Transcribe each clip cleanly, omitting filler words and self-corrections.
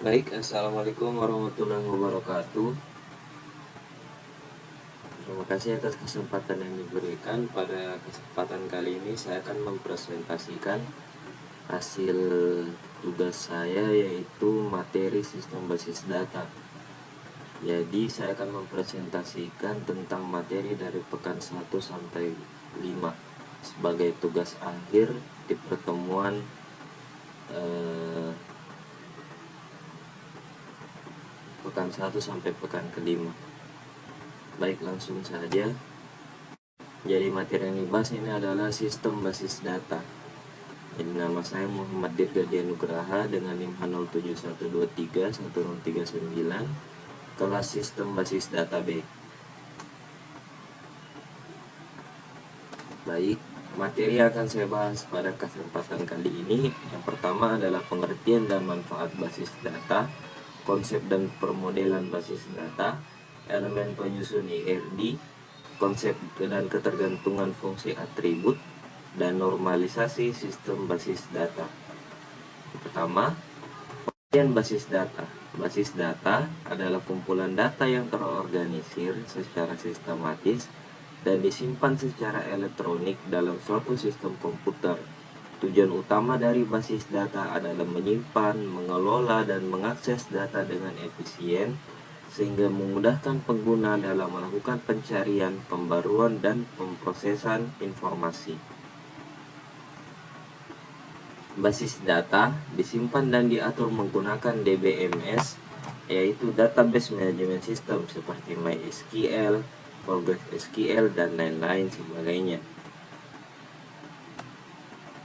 Baik, Assalamualaikum warahmatullahi wabarakatuh. Terima kasih atas kesempatan yang diberikan. Pada kesempatan kali ini saya akan mempresentasikan hasil tugas saya, yaitu materi sistem basis data. Jadi saya akan mempresentasikan tentang materi dari pekan 1 sampai 5 sebagai tugas akhir di pertemuan pekan 1 sampai pekan kelima. Baik, langsung saja. Jadi materi yang dibahas ini adalah sistem basis data. Jadi nama saya Muhammad Dirgadi Nugraha dengan NIM 07123139, kelas sistem basis data B. Baik, materi yang akan saya bahas pada kesempatan kali ini, yang pertama adalah pengertian dan manfaat basis data, konsep dan permodelan basis data, elemen penyusun IRD, konsep dan ketergantungan fungsi atribut, dan normalisasi sistem basis data. Pertama, pengertian basis data. Basis data adalah kumpulan data yang terorganisir secara sistematis dan disimpan secara elektronik dalam suatu sistem komputer. Tujuan utama dari basis data adalah menyimpan, mengelola, dan mengakses data dengan efisien sehingga memudahkan pengguna dalam melakukan pencarian, pembaruan, dan pemrosesan informasi. Basis data disimpan dan diatur menggunakan DBMS, yaitu Database Management System seperti MySQL, PostgreSQL, dan lain-lain sebagainya.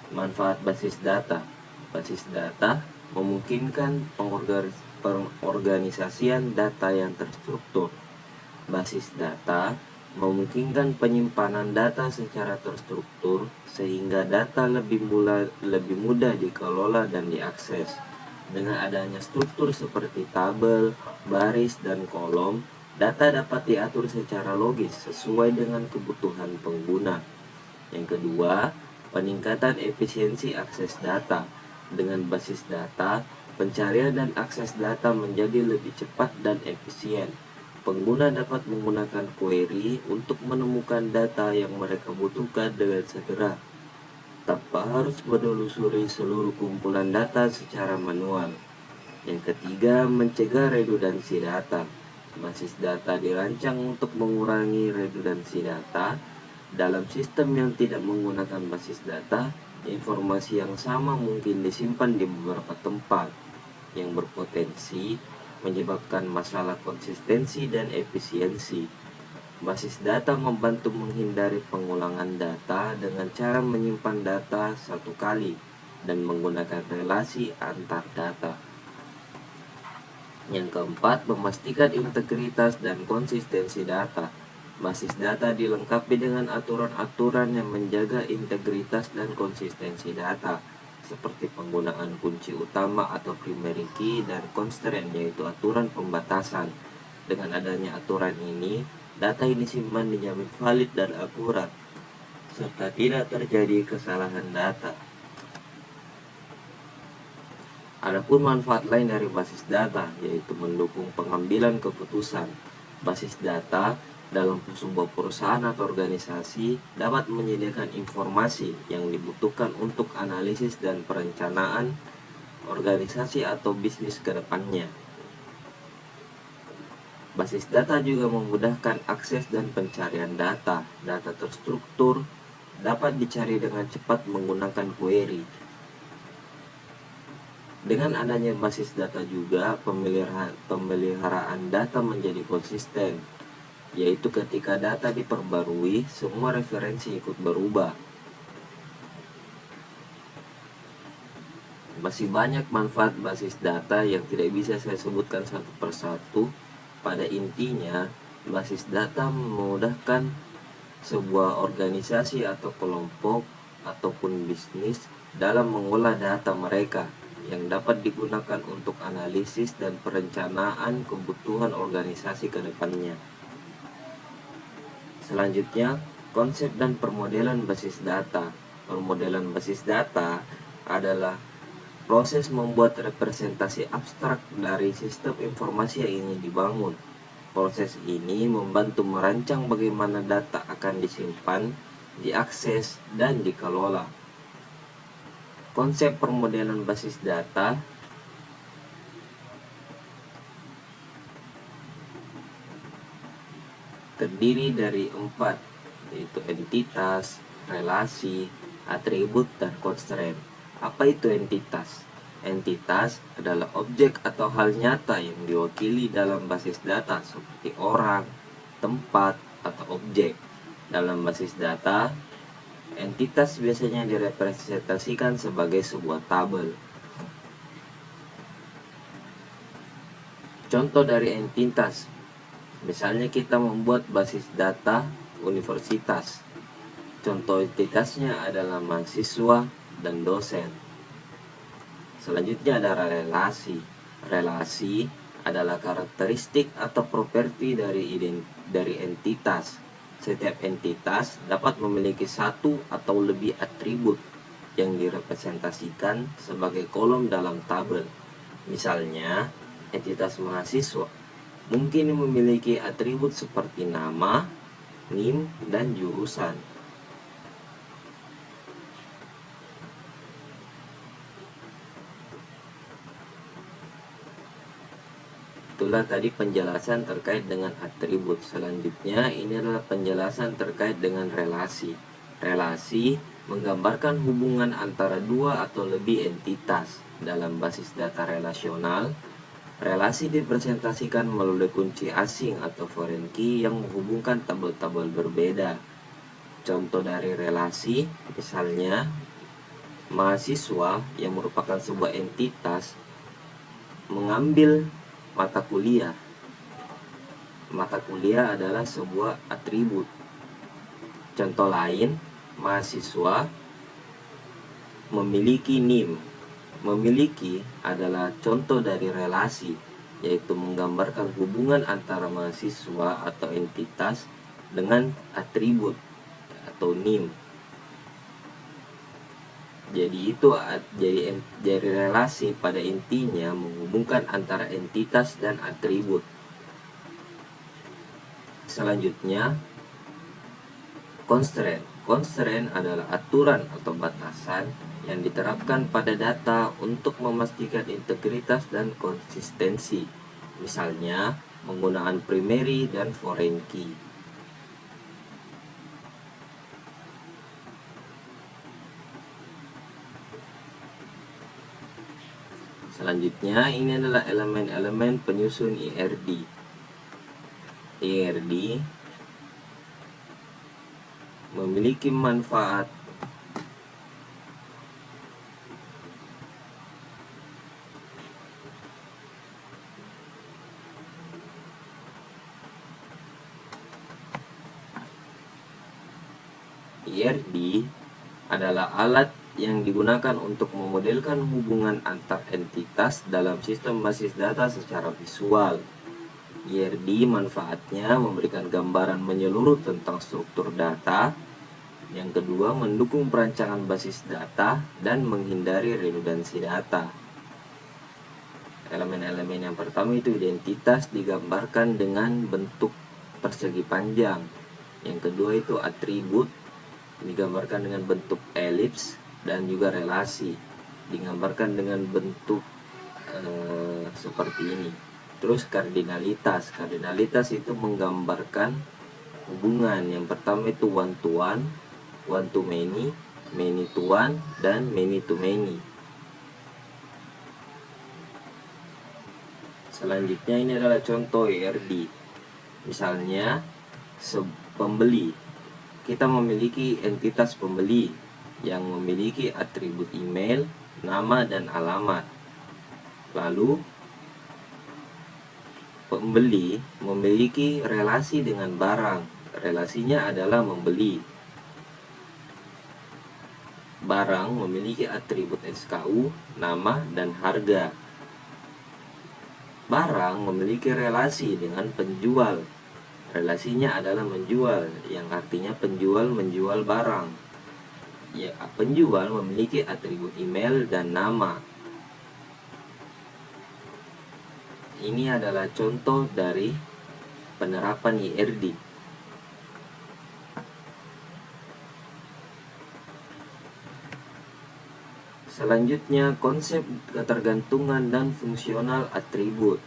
Manfaat basis data. Basis data memungkinkan pengorganisasian data yang terstruktur. Basis data memungkinkan penyimpanan data secara terstruktur sehingga data lebih mudah dikelola dan diakses. Dengan adanya struktur seperti tabel, baris, dan kolom, data dapat diatur secara logis sesuai dengan kebutuhan pengguna. Yang kedua, peningkatan efisiensi akses data. Dengan basis data, pencarian dan akses data menjadi lebih cepat dan efisien. Pengguna dapat menggunakan query untuk menemukan data yang mereka butuhkan dengan segera, tanpa harus menelusuri seluruh kumpulan data secara manual. Yang ketiga, mencegah redundansi data. Basis data dirancang untuk mengurangi redundansi data. Dalam sistem yang tidak menggunakan basis data, informasi yang sama mungkin disimpan di beberapa tempat, yang berpotensi menyebabkan masalah konsistensi dan efisiensi. Basis data membantu menghindari pengulangan data dengan cara menyimpan data satu kali dan menggunakan relasi antar data. Yang keempat, memastikan integritas dan konsistensi data. Basis data dilengkapi dengan aturan-aturan yang menjaga integritas dan konsistensi data, seperti penggunaan kunci utama atau primary key dan constraint, yaitu aturan pembatasan. Dengan adanya aturan ini, data ini disimpan dijamin valid dan akurat, serta tidak terjadi kesalahan data. Adapun manfaat lain dari basis data, yaitu mendukung pengambilan keputusan. Basis data dalam sebuah perusahaan atau organisasi dapat menyediakan informasi yang dibutuhkan untuk analisis dan perencanaan organisasi atau bisnis ke depannya. Basis data juga memudahkan akses dan pencarian data. Data terstruktur dapat dicari dengan cepat menggunakan query. Dengan adanya basis data juga, pemeliharaan data menjadi konsisten, yaitu ketika data diperbarui, semua referensi ikut berubah. Masih banyak manfaat basis data yang tidak bisa saya sebutkan satu persatu. Pada intinya, basis data memudahkan sebuah organisasi atau kelompok ataupun bisnis dalam mengolah data mereka yang dapat digunakan untuk analisis dan perencanaan kebutuhan organisasi ke depannya. Selanjutnya, konsep dan permodelan basis data. Permodelan basis data adalah Proses membuat representasi abstrak dari sistem informasi yang ingin dibangun. Proses ini membantu merancang bagaimana data akan disimpan, diakses, dan dikelola. Konsep permodelan basis data terdiri dari 4, yaitu entitas, relasi, atribut, dan constraint. Apa itu entitas? Entitas adalah objek atau hal nyata yang diwakili dalam basis data seperti orang, tempat, atau objek. Dalam basis data, entitas biasanya direpresentasikan sebagai sebuah tabel. Contoh dari entitas, misalnya kita membuat basis data universitas. Contoh entitasnya adalah mahasiswa dan dosen. Selanjutnya ada relasi. Relasi adalah karakteristik atau properti dari entitas. Setiap entitas dapat memiliki satu atau lebih atribut yang direpresentasikan sebagai kolom dalam tabel. Misalnya, entitas mahasiswa mungkin memiliki atribut seperti nama, NIM, dan jurusan. Itulah tadi penjelasan terkait dengan atribut. Selanjutnya ini adalah penjelasan terkait dengan relasi. Relasi menggambarkan hubungan antara dua atau lebih entitas. Dalam basis data relasional, relasi dipresentasikan melalui kunci asing atau foreign key yang menghubungkan tabel-tabel berbeda. Contoh dari relasi, misalnya mahasiswa yang merupakan sebuah entitas mengambil mata kuliah. Mata kuliah adalah sebuah atribut. Contoh lain, mahasiswa memiliki NIM. Memiliki adalah contoh dari relasi, yaitu menggambarkan hubungan antara mahasiswa atau entitas dengan atribut atau NIM. Jadi jadi relasi pada intinya menghubungkan antara entitas dan atribut. Selanjutnya, constraint. Constraint adalah aturan atau batasan yang diterapkan pada data untuk memastikan integritas dan konsistensi. Misalnya, penggunaan primary dan foreign key. Selanjutnya, ini adalah elemen-elemen penyusun IRD. IRD memiliki manfaat IRD adalah alat yang digunakan untuk memodelkan hubungan antar entitas dalam sistem basis data secara visual. IRD manfaatnya memberikan gambaran menyeluruh tentang struktur data. Yang kedua, mendukung perancangan basis data dan menghindari redundansi data. Elemen-elemen yang pertama itu identitas, digambarkan dengan bentuk persegi panjang. Yang kedua itu atribut, digambarkan dengan bentuk elips, dan juga relasi digambarkan dengan bentuk seperti ini. Terus kardinalitas itu menggambarkan hubungan. Yang pertama itu one to one, one to many, many to one, dan many to many. Selanjutnya ini adalah contoh IRD. Misalnya pembeli, kita memiliki entitas pembeli yang memiliki atribut email, nama, dan alamat. Lalu pembeli memiliki relasi dengan barang. Relasinya adalah membeli. Barang memiliki atribut SKU, nama, dan harga. Barang memiliki relasi dengan penjual. Relasinya adalah menjual, yang artinya penjual menjual barang. Ya, penjual memiliki atribut email dan nama. Ini adalah contoh dari penerapan IRD. Selanjutnya, konsep ketergantungan dan fungsional atribut.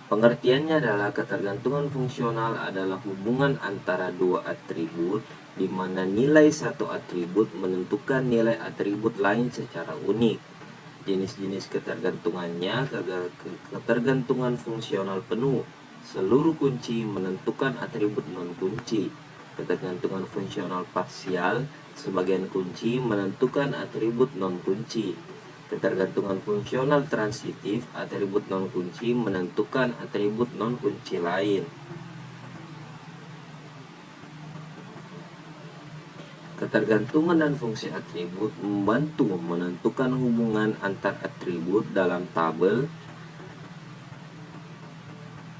Pengertiannya adalah ketergantungan fungsional adalah hubungan antara dua atribut di mana nilai satu atribut menentukan nilai atribut lain secara unik. Jenis-jenis ketergantungannya: ketergantungan fungsional penuh, seluruh kunci menentukan atribut non-kunci. Ketergantungan fungsional parsial, sebagian kunci menentukan atribut non-kunci. Ketergantungan fungsional transitif, atribut non-kunci menentukan atribut non-kunci lain. Ketergantungan dan fungsi atribut membantu menentukan hubungan antar atribut dalam tabel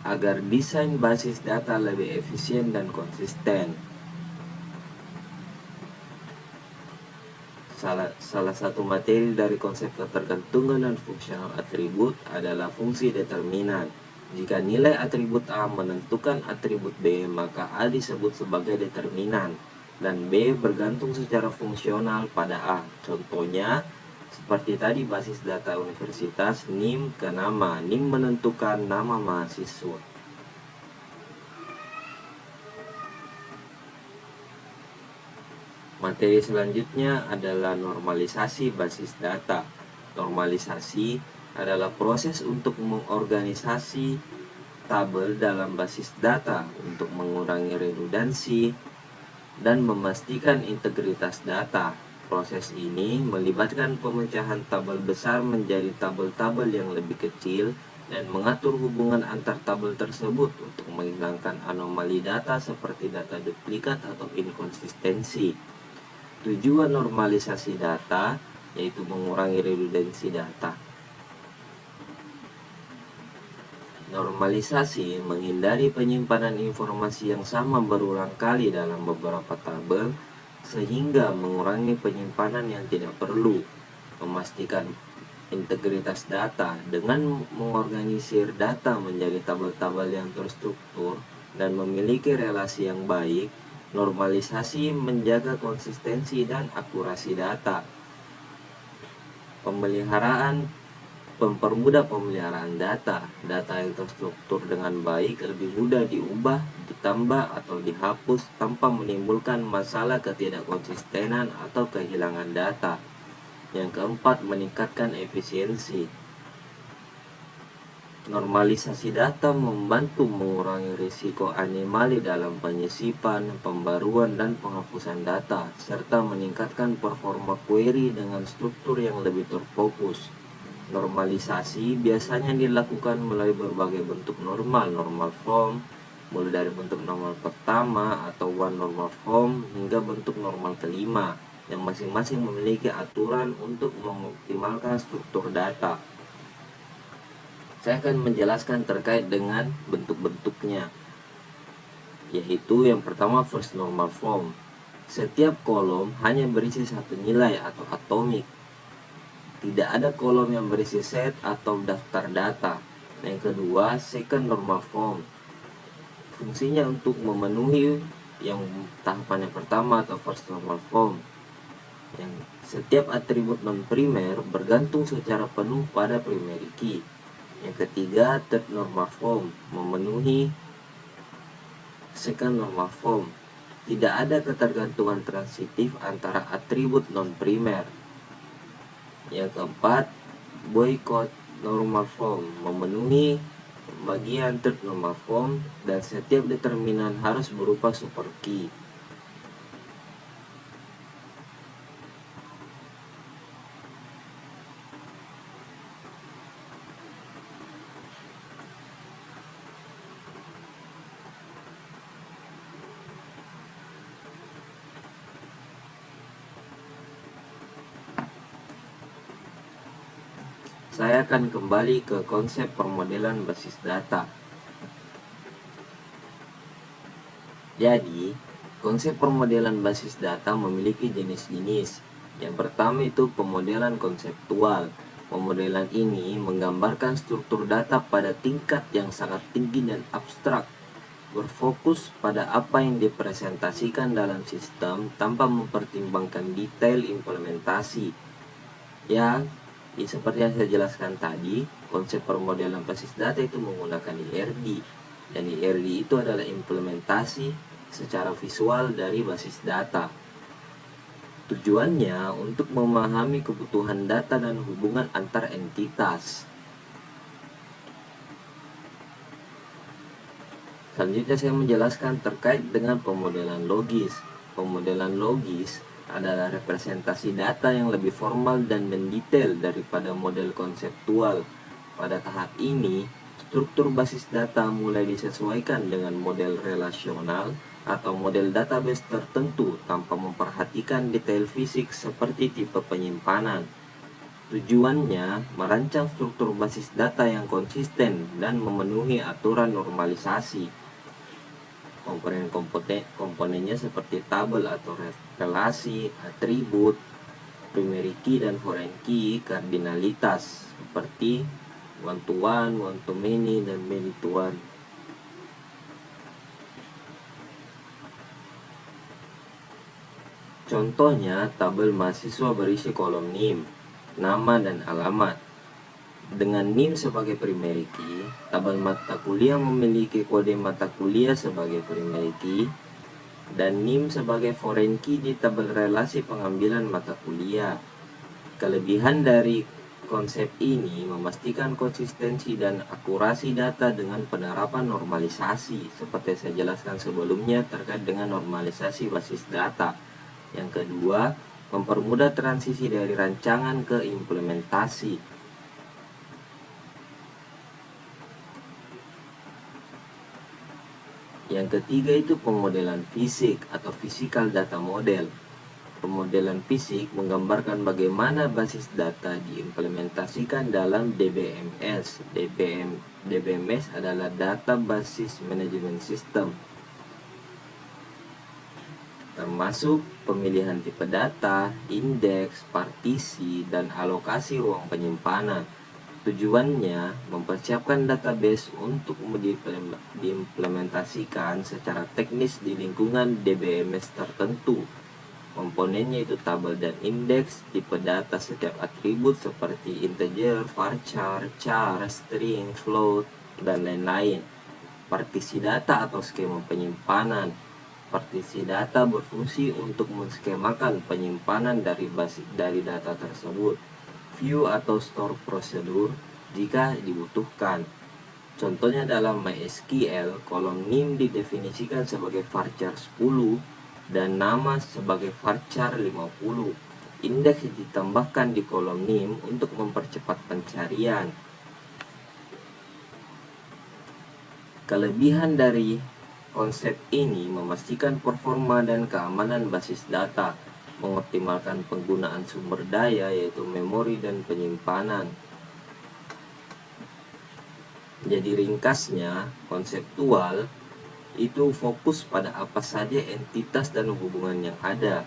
agar desain basis data lebih efisien dan konsisten. Salah satu materi dari konsep ketergantungan dan fungsional atribut adalah fungsi determinan. Jika nilai atribut A menentukan atribut B, maka A disebut sebagai determinan dan B bergantung secara fungsional pada A. Contohnya, seperti tadi basis data universitas, NIM ke nama. NIM menentukan nama mahasiswa. Materi selanjutnya adalah normalisasi basis data. Normalisasi adalah proses untuk mengorganisasi tabel dalam basis data untuk mengurangi redundansi dan memastikan integritas data. Proses ini melibatkan pemecahan tabel besar menjadi tabel-tabel yang lebih kecil dan mengatur hubungan antar tabel tersebut untuk menghilangkan anomali data seperti data duplikat atau inkonsistensi. Tujuan normalisasi data yaitu mengurangi redundansi data. Normalisasi menghindari penyimpanan informasi yang sama berulang kali dalam beberapa tabel sehingga mengurangi penyimpanan yang tidak perlu. Memastikan integritas data dengan mengorganisir data menjadi tabel-tabel yang terstruktur dan memiliki relasi yang baik. Normalisasi menjaga konsistensi dan akurasi data. Mempermudah pemeliharaan data. Data yang terstruktur dengan baik lebih mudah diubah, ditambah, atau dihapus tanpa menimbulkan masalah ketidakkonsistenan atau kehilangan data. Yang keempat, meningkatkan efisiensi. Normalisasi data membantu mengurangi risiko anomali dalam penyisipan, pembaruan, dan penghapusan data, serta meningkatkan performa query dengan struktur yang lebih terfokus. Normalisasi biasanya dilakukan melalui berbagai bentuk normal form, mulai dari bentuk normal pertama atau one normal form hingga bentuk normal kelima, yang masing-masing memiliki aturan untuk mengoptimalkan struktur data. Saya akan menjelaskan terkait dengan bentuk-bentuknya, yaitu yang pertama first normal form. Setiap kolom hanya berisi satu nilai atau atomik. Tidak ada kolom yang berisi set atau daftar data. Yang kedua, second normal form. Fungsinya untuk memenuhi yang tahapan yang pertama atau first normal form. Yang setiap atribut non-primer bergantung secara penuh pada primary key. Yang ketiga, third normal form, memenuhi second normal form. Tidak ada ketergantungan transitif antara atribut non-primer. Yang keempat, boycott normal form, memenuhi bagian third normal form dan setiap determinan harus berupa super key. Saya akan kembali ke konsep permodelan basis data. Jadi, konsep permodelan basis data memiliki jenis-jenis. Yang pertama itu pemodelan konseptual. Pemodelan ini menggambarkan struktur data pada tingkat yang sangat tinggi dan abstrak, berfokus pada apa yang dipresentasikan dalam sistem tanpa mempertimbangkan detail implementasi. Seperti yang saya jelaskan tadi, konsep permodelan basis data itu menggunakan IRD. Dan IRD itu adalah implementasi secara visual dari basis data. Tujuannya untuk memahami kebutuhan data dan hubungan antar entitas. Selanjutnya saya menjelaskan terkait dengan pemodelan logis. Pemodelan logis adalah representasi data yang lebih formal dan mendetail daripada model konseptual. Pada tahap ini, struktur basis data mulai disesuaikan dengan model relasional atau model database tertentu tanpa memperhatikan detail fisik seperti tipe penyimpanan. Tujuannya merancang struktur basis data yang konsisten dan memenuhi aturan normalisasi. Komponennya seperti tabel atau relasi, atribut, primary key dan foreign key, kardinalitas seperti one to one to many, dan many to one. Contohnya, tabel mahasiswa berisi kolom NIM, nama dan alamat. Dengan NIM sebagai primary key, tabel mata kuliah memiliki kode mata kuliah sebagai primary key, dan NIM sebagai foreign key di tabel relasi pengambilan mata kuliah. Kelebihan dari konsep ini memastikan konsistensi dan akurasi data dengan penerapan normalisasi, seperti saya jelaskan sebelumnya terkait dengan normalisasi basis data. Yang kedua, mempermudah transisi dari rancangan ke implementasi. Yang ketiga itu pemodelan fisik atau physical data model. Pemodelan fisik menggambarkan bagaimana basis data diimplementasikan dalam DBMS. DBMS adalah Data Basis Management System, termasuk pemilihan tipe data, indeks, partisi, dan alokasi ruang penyimpanan. Tujuannya mempersiapkan database untuk diimplementasikan secara teknis di lingkungan DBMS tertentu. Komponennya itu tabel dan indeks, tipe data setiap atribut seperti integer, varchar, char, string, float, dan lain-lain. Partisi data atau skema penyimpanan. Partisi data berfungsi untuk menskemakan penyimpanan dari data tersebut. View atau store prosedur jika dibutuhkan. Contohnya dalam MySQL, kolom NIM didefinisikan sebagai varchar 10 dan nama sebagai varchar 50. Indeks ditambahkan di kolom NIM untuk mempercepat pencarian. Kelebihan dari konsep ini memastikan performa dan keamanan basis data, mengoptimalkan penggunaan sumber daya yaitu memori dan penyimpanan. Jadi ringkasnya, konseptual itu fokus pada apa saja entitas dan hubungan yang ada.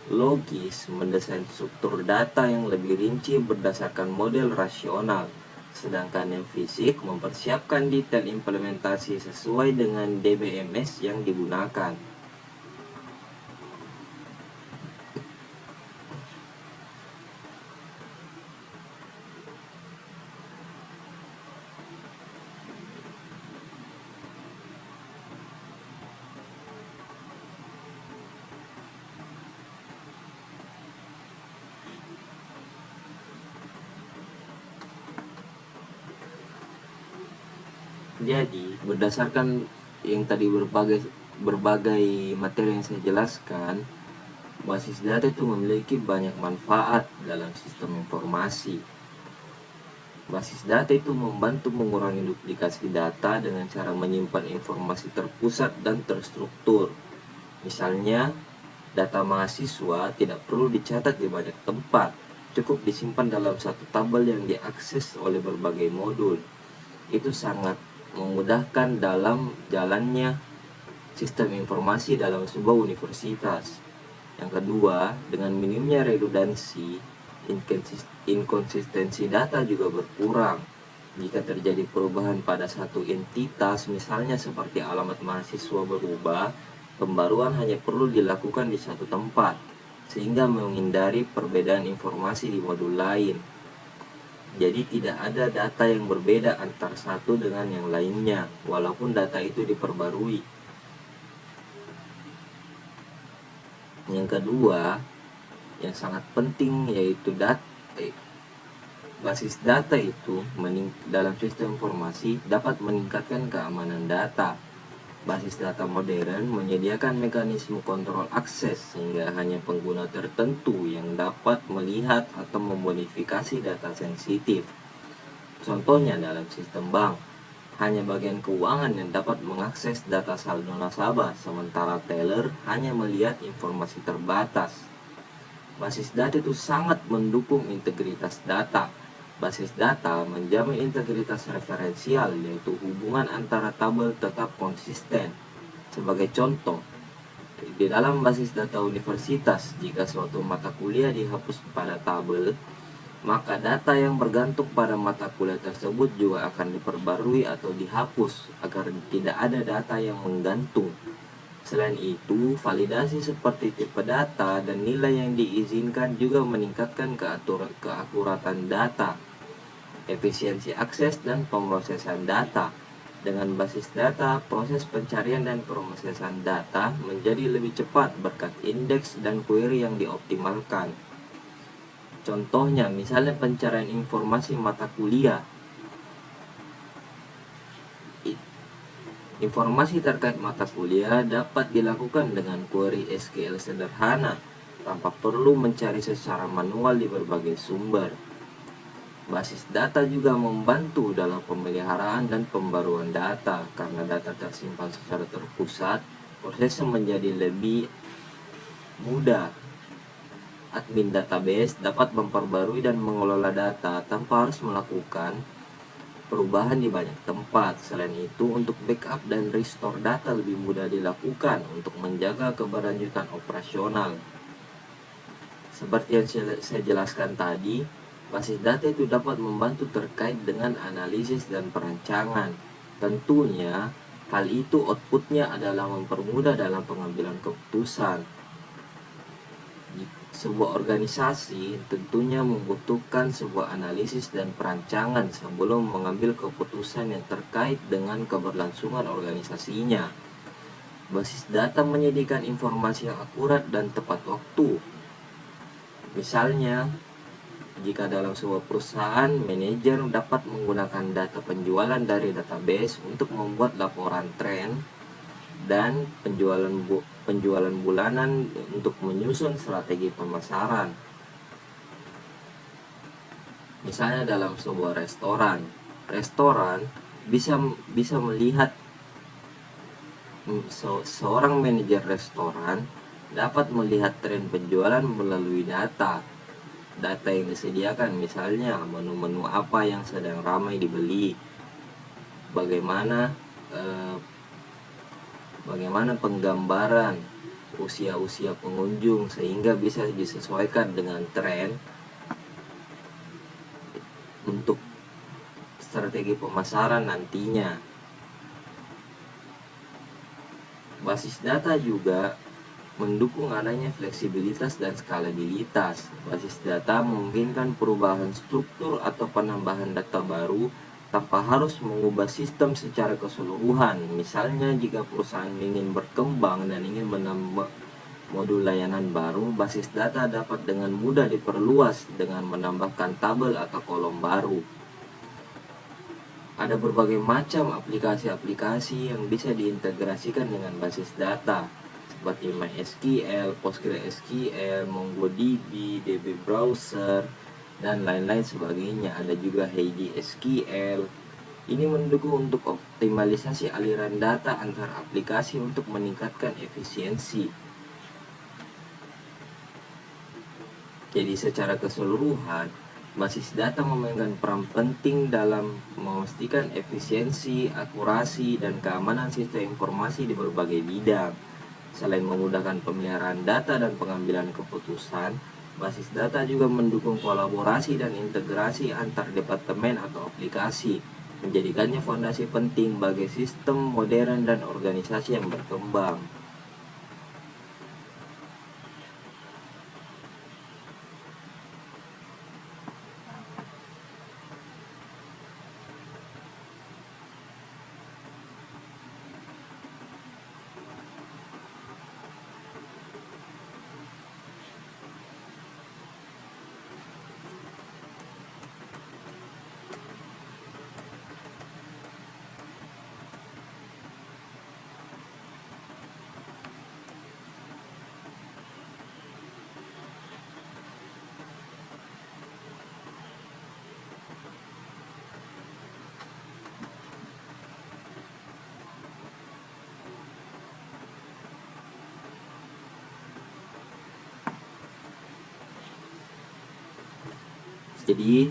Logis mendesain struktur data yang lebih rinci berdasarkan model rasional, sedangkan yang fisik mempersiapkan detail implementasi sesuai dengan DBMS yang digunakan. Jadi, berdasarkan yang tadi berbagai materi yang saya jelaskan, basis data itu memiliki banyak manfaat dalam sistem informasi. Basis data itu membantu mengurangi duplikasi data dengan cara menyimpan informasi terpusat dan terstruktur. Misalnya, data mahasiswa tidak perlu dicatat di banyak tempat, cukup disimpan dalam satu tabel yang diakses oleh berbagai modul. Itu sangat memudahkan dalam jalannya sistem informasi dalam sebuah universitas. Yang kedua, dengan minimnya redundansi, inkonsistensi data juga berkurang. Jika terjadi perubahan pada satu entitas, misalnya seperti alamat mahasiswa berubah, pembaruan hanya perlu dilakukan di satu tempat, sehingga menghindari perbedaan informasi di modul lain. Jadi tidak ada data yang berbeda antara satu dengan yang lainnya, walaupun data itu diperbarui. Yang kedua, yang sangat penting yaitu basis data itu dalam sistem informasi dapat meningkatkan keamanan data. Basis data modern menyediakan mekanisme kontrol akses sehingga hanya pengguna tertentu yang dapat melihat atau memodifikasi data sensitif. Contohnya dalam sistem bank, hanya bagian keuangan yang dapat mengakses data saldo nasabah, sementara teller hanya melihat informasi terbatas. Basis data itu sangat mendukung integritas data. Basis data menjamin integritas referensial, yaitu hubungan antara tabel tetap konsisten. Sebagai contoh, di dalam basis data universitas, jika suatu mata kuliah dihapus pada tabel, maka data yang bergantung pada mata kuliah tersebut juga akan diperbarui atau dihapus agar tidak ada data yang menggantung. Selain itu, validasi seperti tipe data dan nilai yang diizinkan juga meningkatkan keakuratan data, efisiensi akses dan pemrosesan data. Dengan basis data, proses pencarian dan pemrosesan data menjadi lebih cepat berkat indeks dan query yang dioptimalkan. Contohnya, misalnya pencarian informasi mata kuliah. Informasi terkait mata kuliah dapat dilakukan dengan query SQL sederhana, tanpa perlu mencari secara manual di berbagai sumber. Basis data juga membantu dalam pemeliharaan dan pembaruan data, karena data tersimpan secara terpusat, prosesnya menjadi lebih mudah. Admin database dapat memperbarui dan mengelola data tanpa harus melakukan perubahan di banyak tempat. Selain itu, untuk backup dan restore data lebih mudah dilakukan untuk menjaga keberlanjutan operasional. Seperti yang saya jelaskan tadi, basis data itu dapat membantu terkait dengan analisis dan perancangan. Tentunya, hal itu outputnya adalah mempermudah dalam pengambilan keputusan. Sebuah organisasi tentunya membutuhkan sebuah analisis dan perancangan sebelum mengambil keputusan yang terkait dengan keberlangsungan organisasinya. Basis data menyediakan informasi yang akurat dan tepat waktu. Misalnya, jika dalam sebuah perusahaan, manajer dapat menggunakan data penjualan dari database untuk membuat laporan tren dan penjualan bulanan untuk menyusun strategi pemasaran. Misalnya dalam sebuah restoran bisa melihat seorang manajer restoran dapat melihat tren penjualan melalui data yang disediakan, misalnya menu-menu apa yang sedang ramai dibeli, bagaimana penggambaran usia pengunjung sehingga bisa disesuaikan dengan tren untuk strategi pemasaran nantinya. Basis data juga mendukung adanya fleksibilitas dan skalabilitas. Basis data memungkinkan perubahan struktur atau penambahan data baru tanpa harus mengubah sistem secara keseluruhan. Misalnya, jika perusahaan ingin berkembang dan ingin menambah modul layanan baru, basis data dapat dengan mudah diperluas dengan menambahkan tabel atau kolom baru. Ada berbagai macam aplikasi-aplikasi yang bisa diintegrasikan dengan basis data, seperti MySQL, PostgreSQL, MongoDB, DB Browser, dan lain-lain sebagainya. Ada juga Heidi SQL. Ini mendukung untuk optimalisasi aliran data antar aplikasi untuk meningkatkan efisiensi. Jadi secara keseluruhan, Basis data memegang peran penting dalam memastikan efisiensi, akurasi, dan keamanan sistem informasi di berbagai bidang. Selain memudahkan pemeliharaan data dan pengambilan keputusan, basis data juga mendukung kolaborasi dan integrasi antar departemen atau aplikasi, menjadikannya fondasi penting bagi sistem modern dan organisasi yang berkembang. Jadi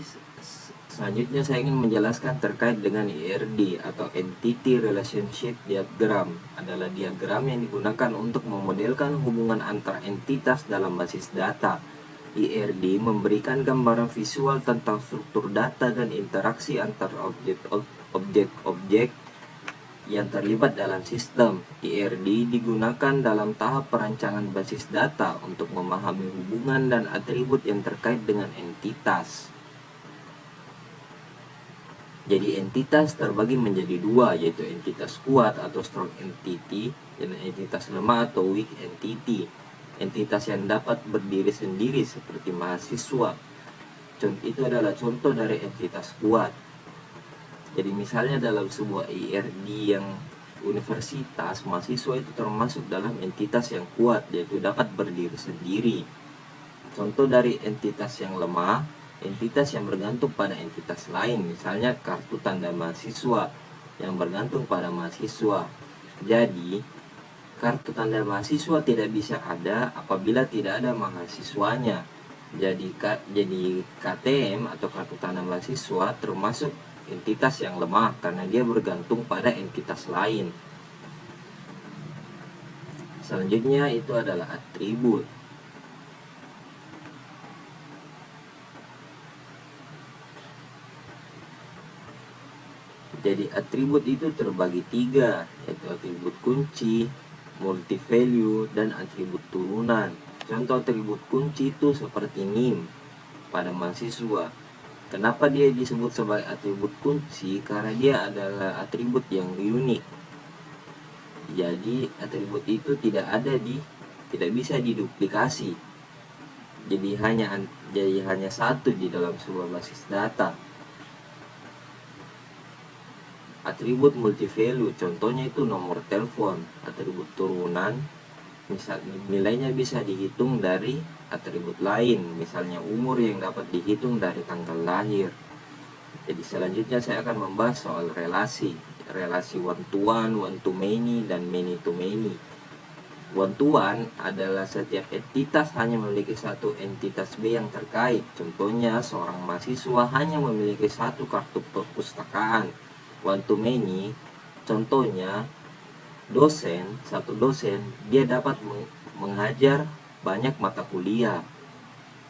selanjutnya saya ingin menjelaskan terkait dengan ERD atau Entity Relationship Diagram. Adalah diagram yang digunakan untuk memodelkan hubungan antar entitas dalam basis data. ERD memberikan gambaran visual tentang struktur data dan interaksi antar objek-objek yang terlibat dalam sistem. ERD digunakan dalam tahap perancangan basis data untuk memahami hubungan dan atribut yang terkait dengan entitas. Jadi entitas terbagi menjadi dua, yaitu entitas kuat atau strong entity dan entitas lemah atau weak entity. Entitas yang dapat berdiri sendiri seperti mahasiswa. Itu adalah contoh dari entitas kuat. Jadi misalnya dalam sebuah ERD yang universitas, mahasiswa itu termasuk dalam entitas yang kuat, yaitu dapat berdiri sendiri. Contoh dari entitas yang lemah, entitas yang bergantung pada entitas lain, misalnya kartu tanda mahasiswa yang bergantung pada mahasiswa. Jadi, kartu tanda mahasiswa tidak bisa ada apabila tidak ada mahasiswanya. Jadi KTM atau kartu tanda mahasiswa termasuk entitas yang lemah karena dia bergantung pada entitas lain. Selanjutnya itu adalah atribut. Jadi atribut itu terbagi tiga, yaitu atribut kunci, multi value, dan atribut turunan. Contoh atribut kunci itu seperti NIM pada mahasiswa. Kenapa dia disebut sebagai atribut kunci? Karena dia adalah atribut yang unik. Jadi atribut itu tidak bisa diduplikasi. Jadi hanya satu di dalam sebuah basis data. Atribut multi-value, contohnya itu nomor telepon. Atribut turunan, misalnya nilainya bisa dihitung dari atribut lain, misalnya umur yang dapat dihitung dari tanggal lahir. Jadi selanjutnya saya akan membahas soal relasi one to many, dan many to many. One to one adalah setiap entitas hanya memiliki satu entitas B yang terkait. Contohnya seorang mahasiswa hanya memiliki satu kartu perpustakaan. One to many, contohnya satu dosen dia dapat mengajar banyak mata kuliah.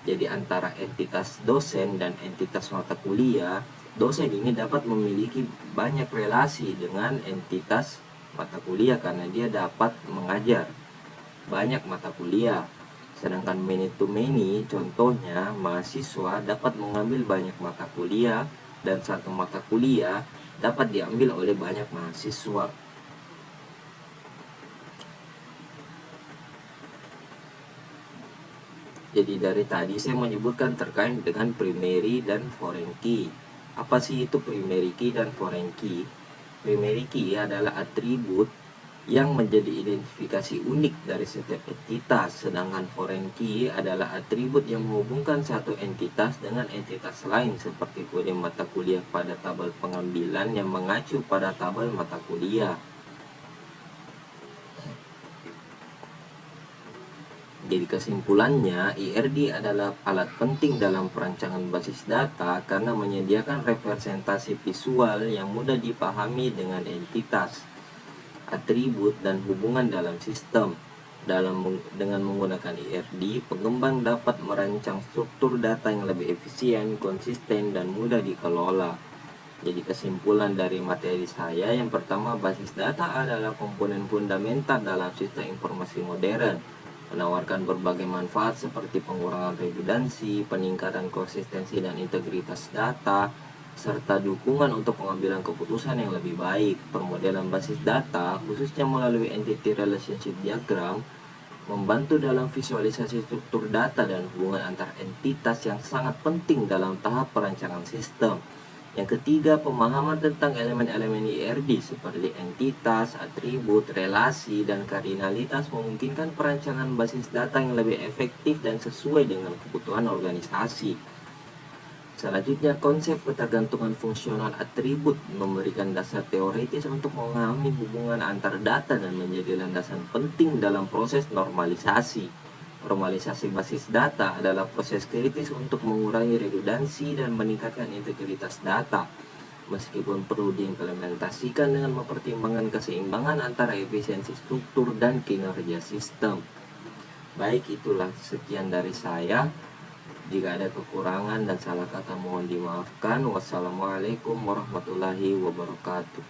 Jadi antara entitas dosen dan entitas mata kuliah, dosen ini dapat memiliki banyak relasi dengan entitas mata kuliah karena dia dapat mengajar banyak mata kuliah. Sedangkan many to many, contohnya mahasiswa dapat mengambil banyak mata kuliah dan satu mata kuliah dapat diambil oleh banyak mahasiswa. Jadi dari tadi saya menyebutkan terkait dengan primary dan foreign key. Apa sih itu primary key dan foreign key? Primary key adalah atribut yang menjadi identifikasi unik dari setiap entitas, sedangkan foreign key adalah atribut yang menghubungkan satu entitas dengan entitas lain, seperti kode mata kuliah pada tabel pengambilan yang mengacu pada tabel mata kuliah. Jadi kesimpulannya, IRD adalah alat penting dalam perancangan basis data karena menyediakan representasi visual yang mudah dipahami dengan entitas, atribut, dan hubungan dalam sistem. Dengan menggunakan IRD, pengembang dapat merancang struktur data yang lebih efisien, konsisten, dan mudah dikelola. Jadi kesimpulan dari materi saya, yang pertama, basis data adalah komponen fundamental dalam sistem informasi modern, menawarkan berbagai manfaat seperti pengurangan redundansi, peningkatan konsistensi dan integritas data, serta dukungan untuk pengambilan keputusan yang lebih baik. Permodelan basis data, khususnya melalui entity relationship diagram, membantu dalam visualisasi struktur data dan hubungan antar entitas yang sangat penting dalam tahap perancangan sistem. Yang ketiga, pemahaman tentang elemen-elemen IRD seperti entitas, atribut, relasi, dan kardinalitas memungkinkan perancangan basis data yang lebih efektif dan sesuai dengan kebutuhan organisasi. Selanjutnya, konsep ketergantungan fungsional atribut memberikan dasar teoritis untuk memahami hubungan antar data dan menjadi landasan penting dalam proses normalisasi. Normalisasi basis data adalah proses kritis untuk mengurangi redundansi dan meningkatkan integritas data, meskipun perlu diimplementasikan dengan mempertimbangkan keseimbangan antara efisiensi struktur dan kinerja sistem. Baik, itulah sekian dari saya. Jika ada kekurangan dan salah kata mohon dimaafkan. Wassalamualaikum warahmatullahi wabarakatuh.